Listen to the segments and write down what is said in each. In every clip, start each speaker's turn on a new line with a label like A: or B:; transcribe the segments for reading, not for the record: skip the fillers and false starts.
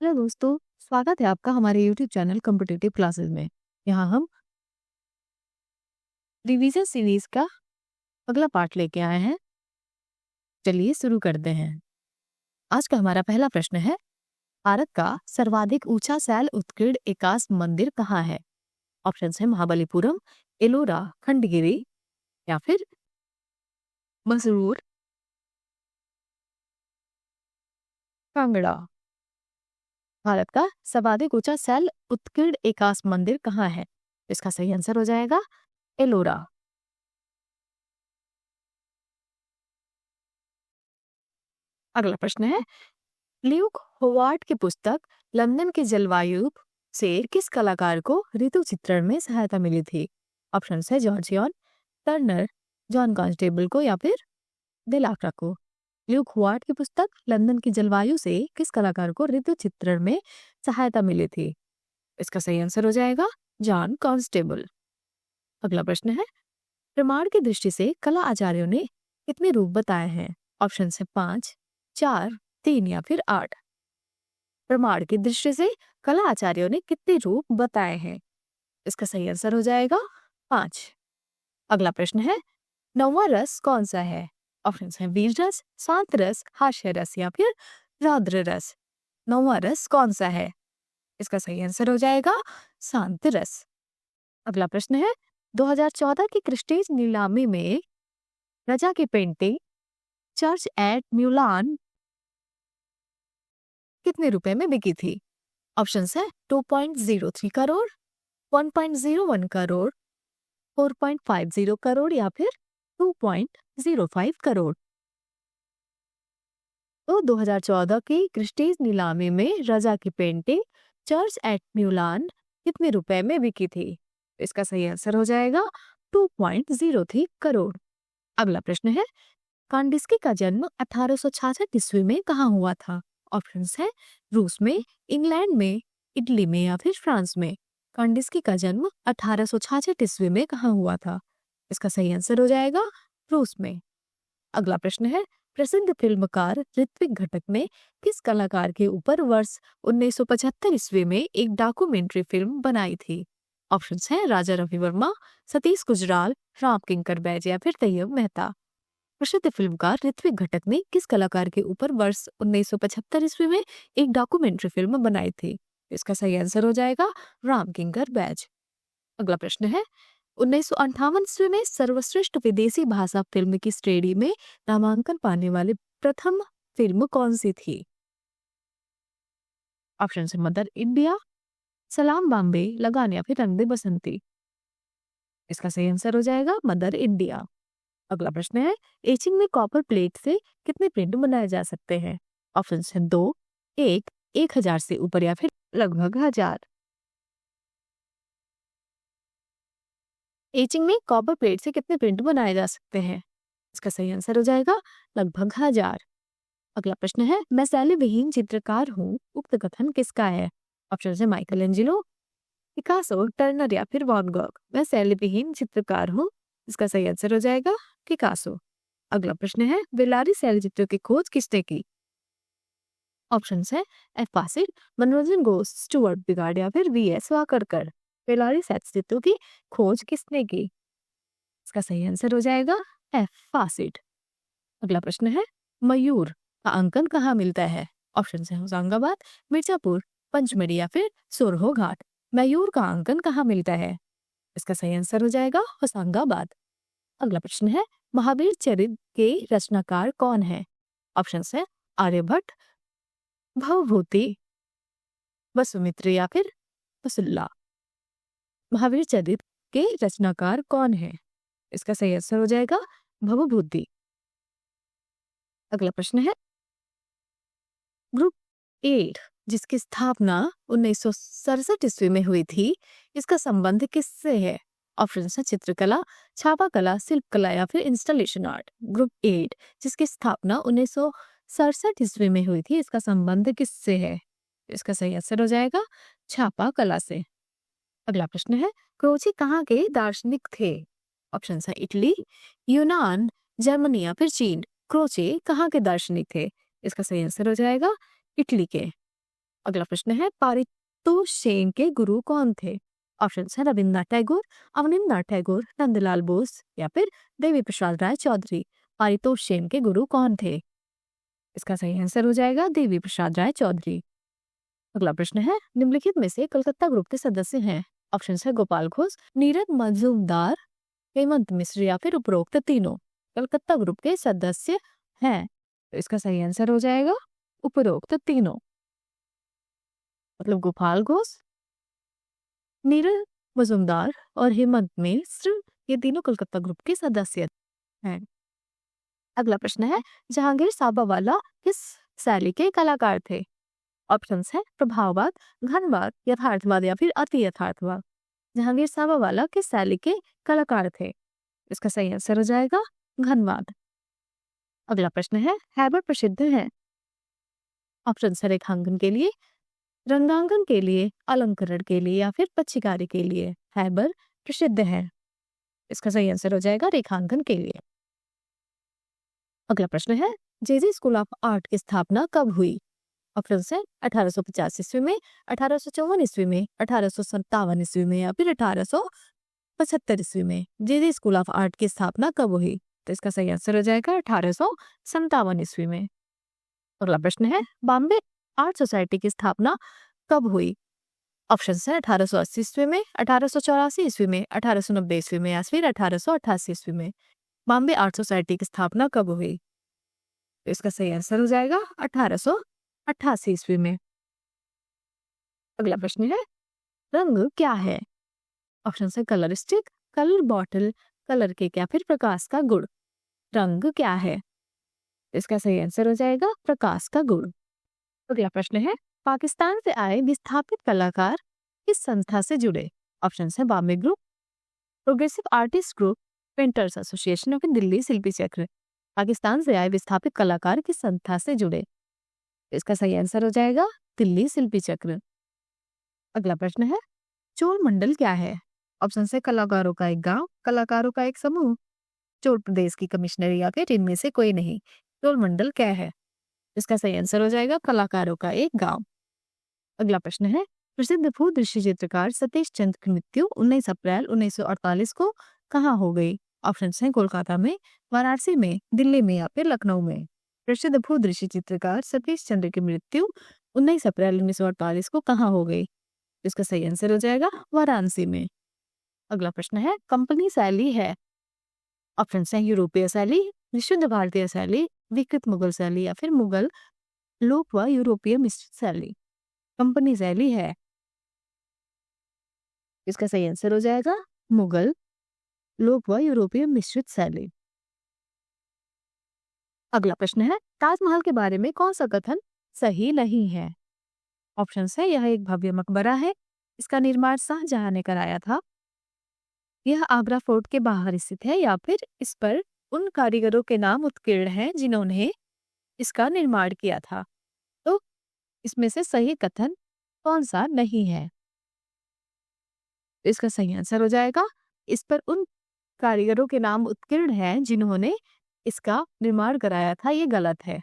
A: Hello दोस्तों, स्वागत है आपका हमारे यूट्यूब चैनल कॉम्पिटिटिव क्लासेस में। यहाँ हम रिवीजन सीरीज का अगला पार्ट लेके आए हैं। चलिए शुरू करते हैं। आज का हमारा पहला प्रश्न है, भारत का सर्वाधिक ऊंचा शैल उत्कीर्ण एकाश मंदिर कहाँ है? ऑप्शन है महाबलीपुरम, एलोरा, खंडगिरी या फिर मसरूर, कांगड़ा। भारत का सर्वाधिक ऊंचा शैल उत्कीर्ण एकाश मंदिर कहाँ है? इसका सही आंसर हो जाएगा एलोरा। अगला प्रश्न है, ल्यूक होवार्ड की पुस्तक लंदन के जलवायु से किस कलाकार को ऋतु चित्रण में सहायता मिली थी? ऑप्शन है जॉर्जियन, टर्नर, जॉन कांस्टेबल को या फिर दिलाक्रा को। ल्यूक होवार्ड की पुस्तक लंदन की जलवायु से किस कलाकार को ऋतु चित्रण में सहायता मिली थी? इसका सही आंसर हो जाएगा जॉन कांस्टेबल। अगला प्रश्न है, प्रमाण की दृष्टि से कला आचार्यों ने कितने रूप बताए हैं? ऑप्शन है 5, 4, 3 या फिर 8। प्रमाण की दृष्टि से कला आचार्यों ने कितने रूप बताए हैं? इसका सही आंसर हो जाएगा 5। अगला प्रश्न है, नौवां रस कौन सा है? ऑप्शन है वीर रस, शांत रस, हास्य रस या फिर रौद्र रस। नौवां रस कौन सा है? इसका सही आंसर हो जाएगा शांत रस। अगला प्रश्न है, 2014 की क्रिस्टीज नीलामी में रजा की पेंटिंग चर्च एट म्यूलान कितने रुपए में बिकी थी? ऑप्शन है 2.03 करोड़, 1.01 करोड़, 4.50 करोड़ या फिर 2.05 करोड़। तो 2014 की क्रिस्टीज नीलामी में रजा की पेंटिंग चर्च एट म्यूलान कितने रुपए में बिकी थी? इसका सही आंसर हो जाएगा 2.03 करोड़। अगला प्रश्न है, कांडिस्की का जन्म 1866 ईस्वी में कहाँ हुआ था? ऑप्शंस है रूस में, इंग्लैंड में, इटली में या फिर फ्रांस में। कांडिस्की का जन्म 1866 ईस्वी में कहाँ हुआ था? इसका सही आंसर हो जाएगा रूस में। अगला प्रश्न है, प्रसिद्ध फिल्मकार ऋत्विक घटक ने किस कलाकार के ऊपर वर्ष 1975 ईस्वी में एक डॉक्यूमेंट्री फिल्म बनाई थी? ऑप्शंस हैं राजा रवि वर्मा, सतीश गुजराल, राम किंकर बैज या फिर तैयब मेहता। प्रसिद्ध फिल्मकार ऋत्विक घटक ने किस कलाकार के ऊपर वर्ष 1975 ईस्वी में एक डॉक्यूमेंट्री फिल्म बनाई थी? इसका सही आंसर हो जाएगा राम किंकर बैज। अगला प्रश्न है, 1958 ईस्वी में सर्वश्रेष्ठ विदेशी भाषा फिल्म की श्रेणी में नामांकन पाने वाली प्रथम फिल्म कौन सी थी? ऑप्शन है मदर इंडिया, सलाम बॉम्बे, लगान या फिर रंग दे बसंती। इसका सही आंसर हो जाएगा मदर इंडिया। अगला प्रश्न है, एचिंग में कॉपर प्लेट से कितने प्रिंट बनाए जा सकते हैं? ऑप्शन है 2, 1, 1000 से ऊपर या फिर लगभग 1000। एचिंग में कॉपर प्लेट से कितने प्रिंट बनाए जा सकते हैं? इसका सही आंसर हो जाएगा लगभग 1000। अगला प्रश्न है, मैं शैली विहीन चित्रकार हूँ, उक्त कथन किसका है? ऑप्शन है माइकल एंजेलो, पिकासो, टर्नर या फिर वैन गॉग। मैं शैली विहीन चित्रकार हूँ, इसका सही आंसर हो जाएगा पिकासो। अगला प्रश्न है, बेलारी शैल चित्रों की खोज किसने की? ऑप्शन है एफ फासिड, मनोरंजन घोष, स्टुअर्ट बिगाड़ या फिर वी.एस. वाकरकर। बेलारी शैल चित्रों की खोज किसने की? इसका सही आंसर हो जाएगा एफ फासिड। अगला प्रश्न है, मयूर का अंकन कहाँ मिलता है? ऑप्शन है होशंगाबाद, मिर्जापुर, पंचमढ़ी या फिर सोरहो घाट। मयूर का अंकन कहाँ मिलता है? इसका सही आंसर हो जाएगा होशंगाबाद। अगला प्रश्न है, महावीर चरित के रचनाकार कौन है? ऑप्शन है आर्यभट्ट, भवभूति, वसुमित्र या फिर वसुल्ला। महावीर चरित के रचनाकार कौन है? इसका सही आंसर हो जाएगा भवभूति। अगला प्रश्न है, ग्रुप 8 जिसकी स्थापना 1967 ईस्वी में हुई थी, इसका संबंध किससे है? ऑप्शन है चित्रकला, छापा कला, शिल्प कला या फिर इंस्टॉलेशन आर्ट। ग्रुप 8 जिसकी स्थापना 1967 ईस्वी में हुई थी, इसका संबंध किससे है? इसका सही आंसर हो जाएगा छापा कला से। अगला प्रश्न है, क्रोची कहाँ के दार्शनिक थे? ऑप्शन है इटली, यूनान, जर्मनी या फिर चीन। क्रोचे कहाँ के दार्शनिक थे? इसका सही आंसर हो जाएगा इटली के। अगला प्रश्न है पारितोषेन के गुरु कौन थे? ऑप्शन है रविन्द्रनाथ टैगोर, अवनींद्रनाथ टैगोर, नंदलाल बोस या फिर देवी प्रसाद राय चौधरी। पारितोषेन के गुरु कौन थे? इसका सही आंसर हो जाएगा देवी प्रसाद राय चौधरी। अगला प्रश्न है निम्नलिखित में से कलकत्ता ग्रुप के सदस्य हैं? ऑप्शन है गोपाल घोष, नीरज मजूमदार, हेमंत मिश्र या फिर उपरोक्त तीनों। कलकत्ता ग्रुप के सदस्य हैं, तो इसका सही आंसर हो जाएगा उपरोक्त तीनों। मतलब गोपाल घोष, नीरज मजूमदार और हेमंत मिश्र, ये तीनों कलकत्ता ग्रुप के सदस्य हैं। अगला प्रश्न है जहांगीर साबावाला किस शैली के कलाकार थे? ऑप्शंस है प्रभाववाद, घनवाद, यथार्थवाद या फिर अति यथार्थवाद। जहांगीर साबावाला किस शैली के कलाकार थे? इसका सही आंसर हो जाएगा घनवाद। अगला प्रश्न है हैबर प्रसिद्ध है? ऑप्शन है रेखांकन के लिए, रंगांकन के लिए, अलंकरण के लिए या फिर पच्छिकारी के लिए। हैबर प्रसिद्ध है, इसका सही आंसर हो जाएगा रेखांकन के लिए। अगला प्रश्न है जेजे स्कूल ऑफ आर्ट की स्थापना कब हुई? ऑप्शन है 1850 ईस्वी में, 1854 ईस्वी में, 1857 ईस्वी में या फिर 1875 ईस्वी में। जेजे स्कूल ऑफ आर्ट की स्थापना कब हुई? तो इसका सही आंसर हो जाएगा 1857 ईस्वी में। अगला प्रश्न है बॉम्बे आर्ट सोसाइटी की स्थापना कब हुई? ऑप्शन है 1880 ईस्वी में, 1884 ईस्वी में, 1890 ईस्वी में या फिर 1888 ईस्वी में। बॉम्बे आर्ट सोसाइटी की स्थापना कब हुई? तो इसका सही आंसर हो जाएगा 1888 ईस्वी में। अगला प्रश्न है रंग क्या है? ऑप्शन है colour stick, colour bottle, colour cake या फिर प्रकाश का गुड़। रंग क्या है? इसका सही आंसर हो जाएगा प्रकाश का गुड़। अगला प्रश्न है पाकिस्तान से आए विस्थापित कलाकार किस संस्था से जुड़े? ऑप्शन है Bombay group, progressive artist group, painters association of Delhi Shilpi Chakra. Pakistan से आए विस्थापित कलाकार किस संस्था से जुड़े? इसका सही आंसर हो जाएगा दिल्ली शिल्पी चक्र। अगला प्रश्न है चोल मंडल क्या है? ऑप्शन है कलाकारों का एक गांव, कलाकारों का एक समूह, चोल प्रदेश की कमिश्नरी या फिर इनमें से कोई नहीं। चोल मंडल क्या है? इसका सही आंसर हो जाएगा कलाकारों का एक गांव। अगला प्रश्न है प्रसिद्ध भूदृश्य चित्रकार सतीश चंद्र की मृत्यु 19 अप्रैल 1948 को कहाँ हो गई? ऑप्शन है कोलकाता में, वाराणसी में, दिल्ली में या फिर लखनऊ में। प्रसिद्ध भूदृश्य चित्रकार सतीश चंद्र की मृत्यु 19 अप्रैल 1948 को कहाँ हो गई? इसका सही आंसर हो जाएगा वाराणसी में। अगला प्रश्न है कंपनी शैली है? ऑप्शन है यूरोपीय शैली, विशुद्ध भारतीय शैली, विकृत मुगल शैली या फिर मुगल लोक व यूरोपीय मिश्रित शैली। कंपनी शैली है, इसका सही आंसर हो जाएगा मुगल लोक व यूरोपीय मिश्रित शैली। अगला प्रश्न है ताजमहल के बारे में कौन सा कथन सही नहीं है? ऑप्शन है यह एक भव्य मकबरा है, इसका निर्माण शाहजहां ने कराया था, यह आगरा फोर्ट के बाहर स्थित है या फिर इस पर उन कारीगरों के नाम उत्कीर्ण हैं जिन्होंने इसका निर्माण किया था। तो इसमें से सही कथन कौन सा नहीं है? इसका सही आंसर हो जाएगा इस पर उन कारीगरों के नाम उत्कीर्ण हैं जिन्होंने इसका निर्माण कराया था, ये गलत है।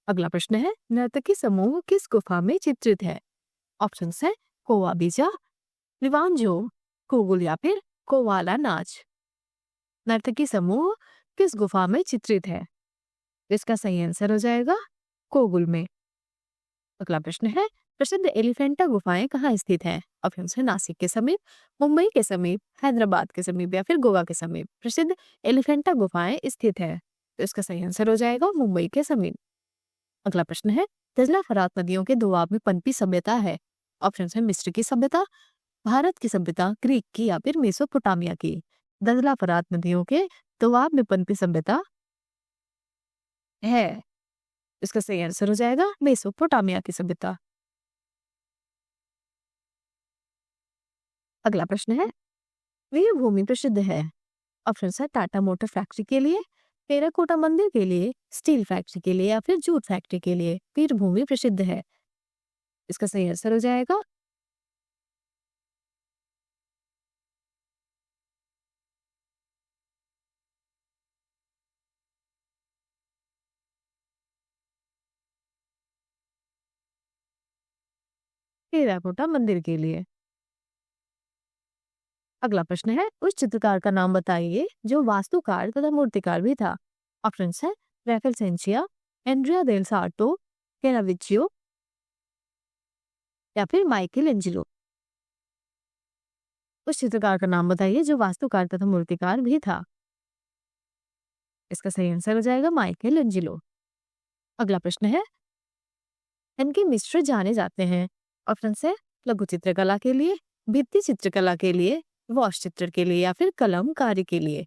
A: अगला प्रश्न है नर्तकी समूह किस गुफा में चित्रित है? ऑप्शन है कोवा बीजा, रिवांजो, कोगुल या फिर कोवाला नाच। नर्तकी समूह किस गुफा में चित्रित है? इसका सही आंसर हो जाएगा कोगुल में। अगला प्रश्न है प्रसिद्ध एलिफेंटा गुफाएं कहाँ स्थित हैं? ऑप्शन है नासिक के समीप, मुंबई के समीप, हैदराबाद के समीप या फिर गोवा के समीप। प्रसिद्ध एलिफेंटा गुफाएं स्थित है, तो इसका सही आंसर हो जाएगा मुंबई के समीप। अगला प्रश्न है दजला फरात नदियों के दोआब में पनपी सभ्यता है? ऑप्शन है मिस्र की सभ्यता, भारत की सभ्यता, ग्रीक की या फिर मेसोपोटामिया की। दजला फरात नदियों के दोआब में पनपी सभ्यता है, इसका सही आंसर हो जाएगा मेसोपोटामिया की सभ्यता। अगला प्रश्न है वीरभूमि प्रसिद्ध है? ऑप्शन है टाटा मोटर फैक्ट्री के लिए, टेराकोटा मंदिर के लिए, स्टील फैक्ट्री के लिए या फिर जूट फैक्ट्री के लिए। वीरभूमि प्रसिद्ध है, इसका सही आंसर हो जाएगा टेराकोटा मंदिर के लिए। अगला प्रश्न है, उस चित्रकार का नाम बताइए जो वास्तुकार तथा मूर्तिकार भी था। ऑप्शन है रैफेल सेंचिया, एंड्रिया देल सार्टो, कैराविचियो या फिर माइकल एंजिलो। उस चित्रकार का नाम बताइए जो वास्तुकार तथा मूर्तिकार भी था। इसका सही आंसर हो जाएगा माइकल एंजिलो। अगला प्रश्न है, इनके मिस्र जाने जाते हैं। ऑप्शन है लघु चित्रकला के लिए, भित्ति चित्रकला के लिए, वॉश चित्र के लिए या फिर कलमकारी के लिए।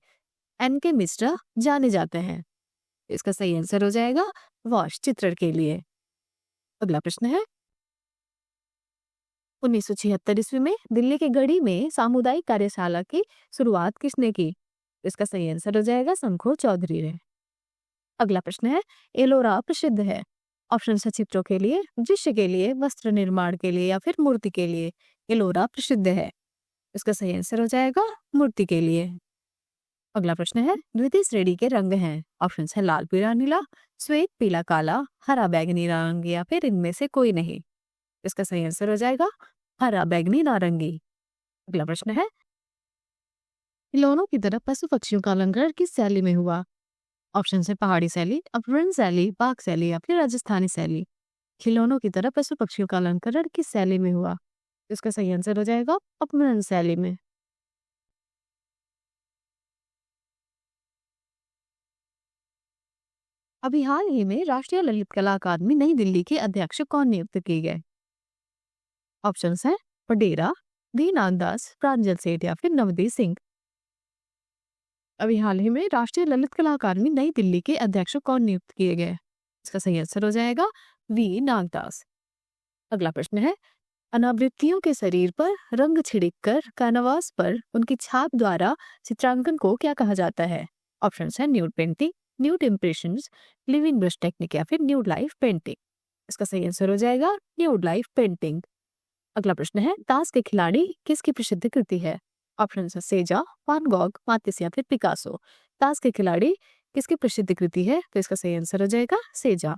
A: एनके मिश्रा जाने जाते हैं। इसका सही आंसर हो जाएगा वॉश चित्र के लिए। अगला प्रश्न है, 1976 ईस्वी में दिल्ली के गढ़ी में सामुदायिक कार्यशाला की शुरुआत किसने की? इसका सही आंसर हो जाएगा शंखो चौधरी ने। अगला प्रश्न है, एलोरा प्रसिद्ध है। ऑप्शन है चित्रों के लिए, दृश्य के लिए, वस्त्र निर्माण के लिए या फिर मूर्ति के लिए। एलोरा प्रसिद्ध है। इसका सही आंसर हो जाएगा मूर्ति के लिए। अगला प्रश्न है, द्वितीय श्रेणी के रंग हैं। ऑप्शन है लाल पीला नीला, श्वेत पीला काला, हरा बैगनी नारंगी या फिर इनमें से कोई नहीं। इसका सही आंसर हो जाएगा हरा बैगनी नारंगी। अगला प्रश्न है, खिलौनों की तरह पशु पक्षियों का अलंकरण किस शैली में हुआ? ऑप्शन है पहाड़ी शैली, अपभ्रंश शैली, बाग शैली या फिर राजस्थानी शैली। खिलौनों की तरह पशु पक्षियों का अलंकरण किस शैली में हुआ? इसका सही आंसर हो जाएगा अपभ्रंश शैली में। अभी हाल ही में राष्ट्रीय ललित कला अकादमी नई दिल्ली के अध्यक्ष कौन नियुक्त किए गए? ऑप्शन है पडेरा, दीनानाथ दास, प्रांजल सेठ या फिर नवदीप सिंह। अभी हाल ही में राष्ट्रीय ललित कला अकादमी नई दिल्ली के अध्यक्ष कौन नियुक्त किए गए? इसका सही आंसर हो जाएगा वी नागदास। अगला प्रश्न है, अनावृत्तियों के शरीर पर रंग छिड़ककर कैनवास पर उनकी छाप द्वारा चित्रांकन को क्या कहा जाता है? ऑप्शन है nude painting, nude impressions, living brush technique या फिर न्यूड लाइफ पेंटिंग। इसका सही आंसर हो जाएगा न्यूड लाइफ पेंटिंग। अगला प्रश्न है, ताश के खिलाड़ी किसकी प्रसिद्ध कृति है? ऑप्शन है सेजा, वान गॉग, मातिस या फिर पिकासो। ताश के खिलाड़ी किसकी प्रसिद्ध कृति है? तो इसका सही आंसर हो जाएगा सेजा।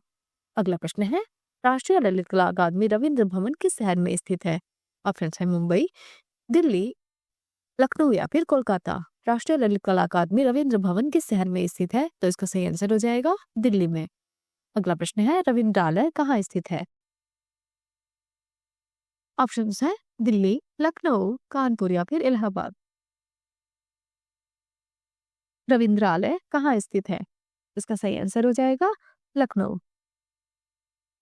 A: अगला प्रश्न है, राष्ट्रीय ललित कला अकादमी रविंद्र भवन किस शहर में स्थित है? ऑप्शन है मुंबई, दिल्ली, लखनऊ या फिर कोलकाता। राष्ट्रीय ललित कला अकादमी रविंद्र भवन किस शहर में स्थित है? तो इसका सही आंसर हो जाएगा दिल्ली में। अगला प्रश्न है, रविंद्रालय कहाँ स्थित है? ऑप्शन है दिल्ली, लखनऊ, कानपुर या फिर इलाहाबाद। रविंद्रालय कहाँ स्थित है? इसका सही आंसर हो जाएगा लखनऊ।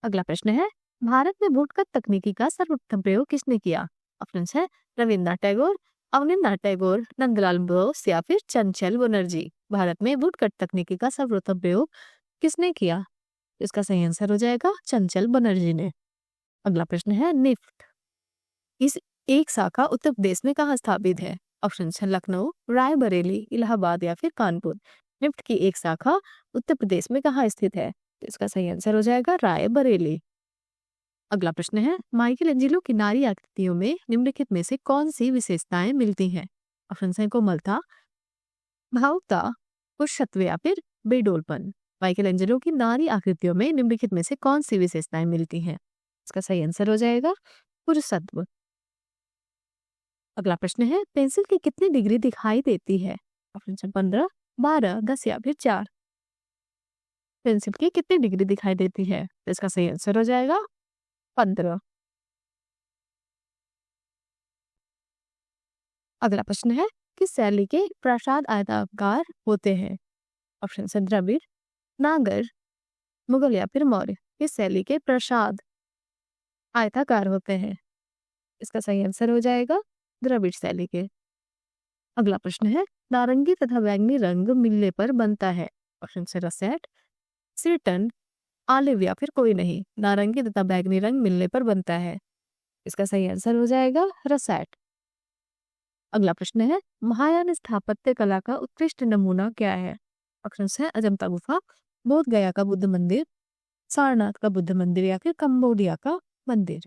A: अगला प्रश्न है, भारत में वुडकट तकनीकी का सर्वप्रथम प्रयोग किसने किया? ऑप्शन है रविन्द्रनाथ टैगोर, अवनींद्रनाथ टैगोर, नंदलाल बोस या फिर चंचल बनर्जी। भारत में वुडकट तकनीकी का सर्वप्रथम प्रयोग किसने किया? इसका सही आंसर हो जाएगा चंचल बनर्जी ने। अगला प्रश्न है, निफ्ट इस एक शाखा उत्तर प्रदेश में कहाँ स्थापित है? ऑप्शन है लखनऊ, रायबरेली, इलाहाबाद या फिर कानपुर। निफ्ट की एक शाखा उत्तर प्रदेश में कहाँ स्थित है? इसका सही आंसर हो जाएगा रायबरेली। अगला प्रश्न है, माइकल एंजिलो की नारी आकृतियों में निम्नलिखित में से कौन सी विशेषताएं मिलती हैं? ऑप्शन है कोमलता, भावुकता, पुरुषत्व या फिर बेडोलपन। माइकल एंजिलो की नारी आकृतियों में निम्नलिखित में से कौन सी विशेषताएं मिलती हैं? इसका सही आंसर हो जाएगा पुरुषत्व। अगला प्रश्न है, पेंसिल की कितनी डिग्री दिखाई देती है? ऑप्शन है 15, 12, 10 या फिर 4। पेंसिल की कितनी डिग्री दिखाई देती है? तो इसका सही आंसर हो जाएगा 15। अगला प्रश्न है, किस शैली के प्रासाद आयताकार होते हैं? ऑप्शन है द्रविड़, नागर, मुगल या फिर मौर्य। किस शैली के प्रासाद आयताकार होते हैं? इसका सही आंसर हो जाएगा द्रविड़ शैली के। अगला प्रश्न है, नारंगी तथा बैंगनी रंग मिलने पर बनता है? ऑप्शन है रसेट, सिरटन, ऑलिव या फिर कोई नहीं। नारंगी तथा बैंगनी रंग मिलने पर बनता है। इसका सही आंसर हो जाएगा रसेट। अगला प्रश्न है, महायान स्थापत्य कला का उत्कृष्ट नमूना क्या है? ऑप्शन है अजंता गुफा, बोध गया का बुद्ध मंदिर, सारनाथ का बुद्ध मंदिर या फिर कंबोडिया का मंदिर।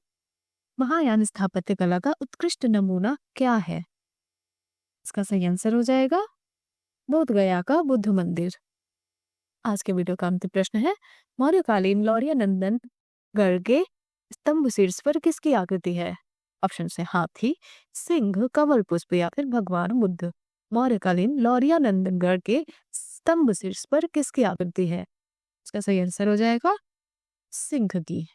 A: महायान स्थापत्य कला का उत्कृष्ट नमूना क्या है? इसका सही आंसर हो जाएगा बोध गया का बुद्ध मंदिर। आज के वीडियो का अंतिम प्रश्न है, मौर्यकालीन लौर्य नंदन गढ़ के स्तंभ शीर्ष पर किसकी आकृति है? ऑप्शन है हाथी, सिंह, कमल पुष्प या फिर भगवान बुद्ध। मौर्यकालीन लौरिया नंदनगढ़ के स्तंभ शीर्ष पर किसकी आकृति है? इसका सही आंसर हो जाएगा सिंह की।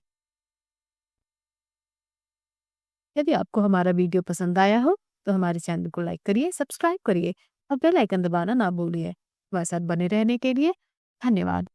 A: यदि आपको हमारा वीडियो पसंद आया हो तो हमारे चैनल को लाइक करिए, सब्सक्राइब करिए और बेल आइकन दबाना ना भूलिए। हमारे साथ बने रहने के लिए धन्यवाद।